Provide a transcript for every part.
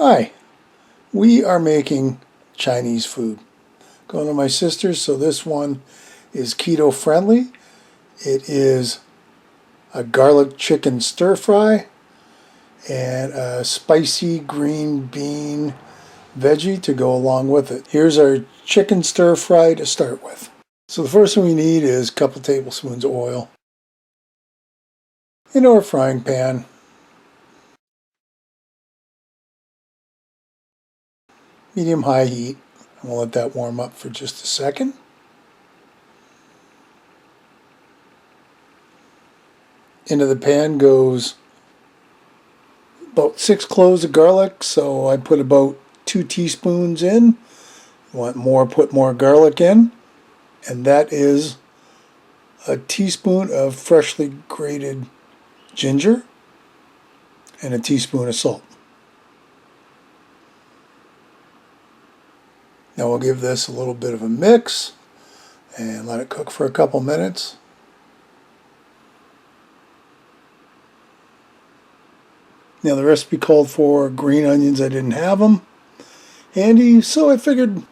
Hi, we are making Chinese food. Going to my sister's, so this one is keto friendly. It is a garlic chicken stir fry and a spicy green bean veggie to go along with it. Here's our chicken stir fry to start with. So the first thing we need is a couple tablespoons of oil in our frying pan. Medium-high heat. And we'll let that warm up for just a second. Into the pan goes about 6 cloves of garlic, so I put about 2 teaspoons in. Want more, put more garlic in. And that is a teaspoon of freshly grated ginger and a teaspoon of salt. Now we'll give this a little bit of a mix and let it cook for a couple minutes. Now the recipe called for green onions. I didn't have them handy, so I figured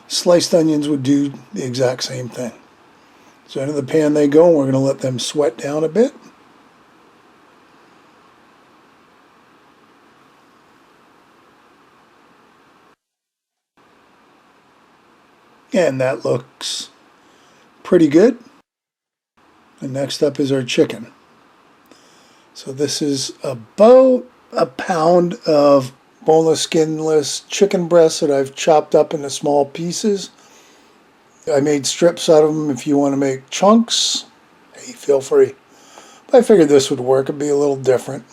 sliced onions would do the exact same thing. So into the pan they go, and we're going to let them sweat down a bit. And that looks pretty good. And next up is our chicken. So this is about a pound of boneless, skinless chicken breasts that I've chopped up into small pieces. I made strips out of them. If you want to make chunks, hey, feel free. But I figured this would work. It'd be a little different.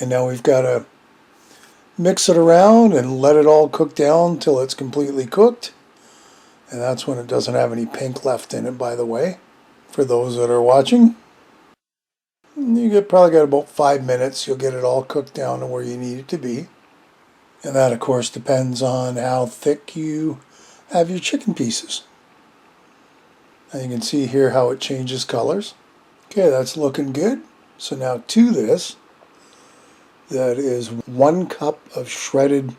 And now we've got to mix it around and let it all cook down until it's completely cooked. And that's when it doesn't have any pink left in it, by the way, for those that are watching. You probably got about 5 minutes. You'll get it all cooked down to where you need it to be. And that, of course, depends on how thick you have your chicken pieces. And you can see here how it changes colors. Okay, that's looking good. So now to this, that is 1 cup of shredded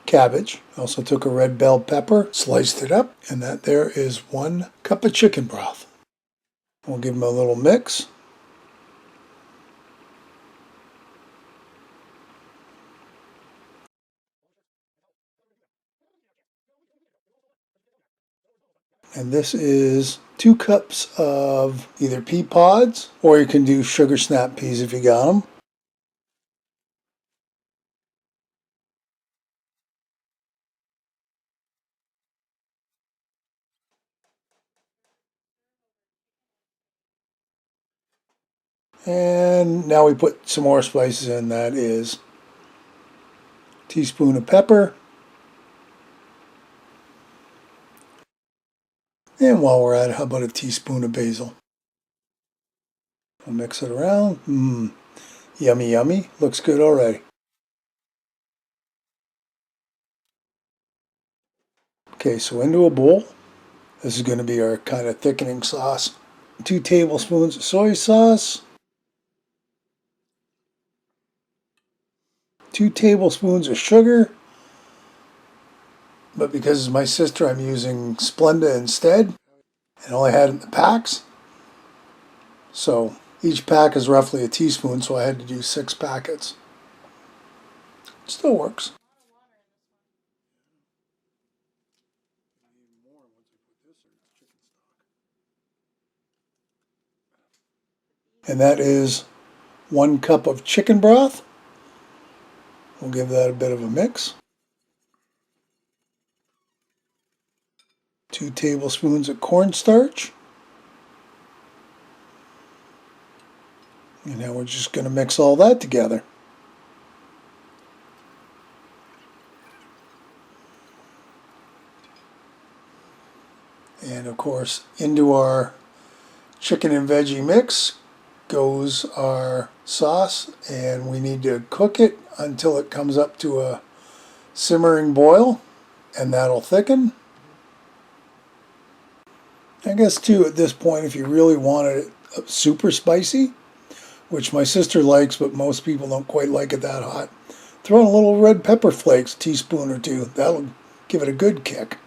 cabbage. I also took a red bell pepper, sliced it up, and that there is 1 cup of chicken broth. We'll give them a little mix. And this is 2 cups of either pea pods, or you can do sugar snap peas if you got them. And now we put some more spices in. That is a teaspoon of pepper. And while we're at it, how about a teaspoon of basil? We'll mix it around. Yummy, yummy. Looks good already. Okay, so into a bowl. This is going to be our kind of thickening sauce. 2 tablespoons of soy sauce. 2 tablespoons of sugar. But because it's my sister, I'm using Splenda instead. And only had it in the packs. So each pack is roughly a teaspoon, so I had to do 6 packets. It still works. And that is 1 cup of chicken broth. We'll give that a bit of a mix. 2 tablespoons of cornstarch. And now we're just going to mix all that together. And of course, into our chicken and veggie mix goes our sauce, and we need to cook it until it comes up to a simmering boil, and that'll thicken. I guess too, at this point, if you really wanted it super spicy, which my sister likes, but most people don't quite like it that hot. Throw in a little red pepper flakes, a teaspoon or two. That'll give it a good kick.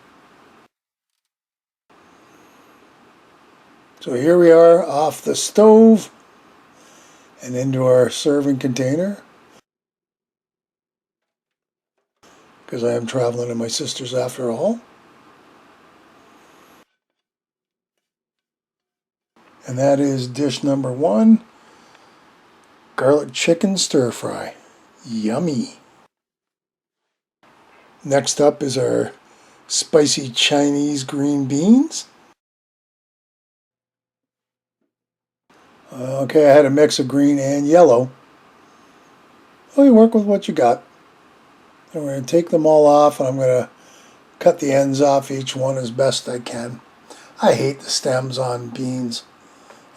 So here we are off the stove and into our serving container, because I am traveling to my sister's after all. And that is dish number 1, garlic chicken stir fry. Yummy. Next up is our spicy Chinese green beans. Okay, I had a mix of green and yellow. Well, you work with what you got. And we're going to take them all off, and I'm going to cut the ends off each one as best I can. I hate the stems on beans.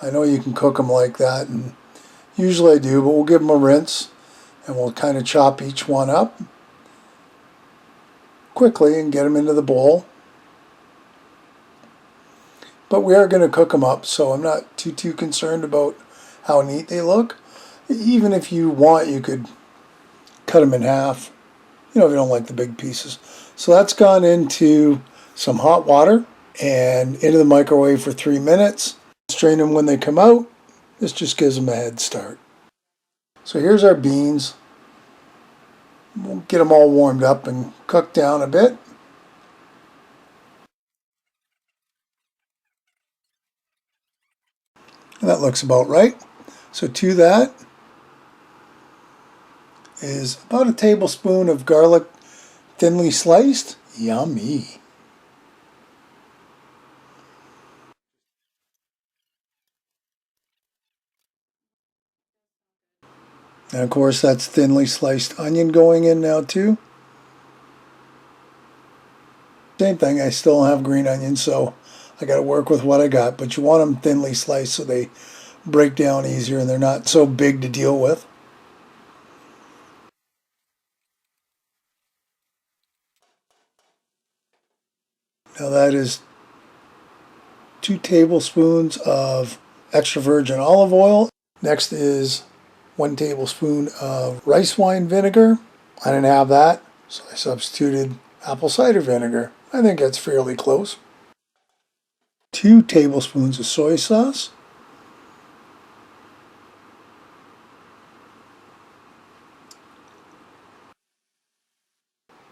I know you can cook them like that, and usually I do, but we'll give them a rinse, and we'll kind of chop each one up quickly and get them into the bowl. But we are going to cook them up, so I'm not too concerned about how neat they look. Even if you want, you could cut them in half, if you don't like the big pieces. So that's gone into some hot water and into the microwave for 3 minutes. Strain them when they come out. This just gives them a head start. So here's our beans. We'll get them all warmed up and cooked down a bit. And that looks about right. So to that is about a tablespoon of garlic thinly sliced. Yummy. And of course that's thinly sliced onion going in now too. Same thing, I still don't have green onions, so I got to work with what I got. But you want them thinly sliced so they break down easier and they're not so big to deal with. Now that is 2 tablespoons of extra virgin olive oil. Next is 1 tablespoon of rice wine vinegar. I didn't have that, so I substituted apple cider vinegar. I think that's fairly close. 2 tablespoons of soy sauce.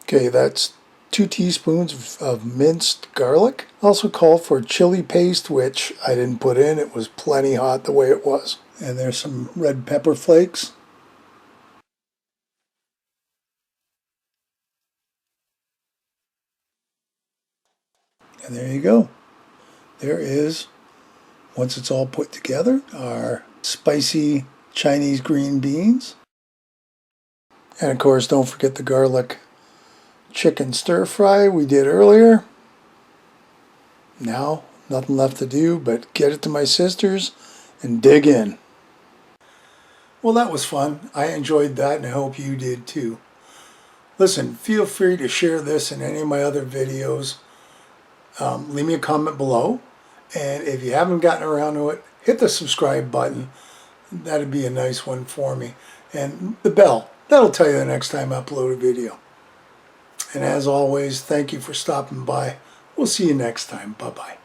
Okay, that's 2 teaspoons of minced garlic. Also called for chili paste, which I didn't put in. It was plenty hot the way it was. And there's some red pepper flakes. And there you go. There is, once it's all put together, our spicy Chinese green beans. And of course, don't forget the garlic chicken stir fry we did earlier. Now, nothing left to do but get it to my sister's and dig in. Well, that was fun. I enjoyed that, and I hope you did too. Listen, feel free to share this in any of my other videos. Leave me a comment below. And if you haven't gotten around to it, hit the subscribe button. That'd be a nice one for me. And the bell. That'll tell you the next time I upload a video. And as always, thank you for stopping by. We'll see you next time. Bye-bye.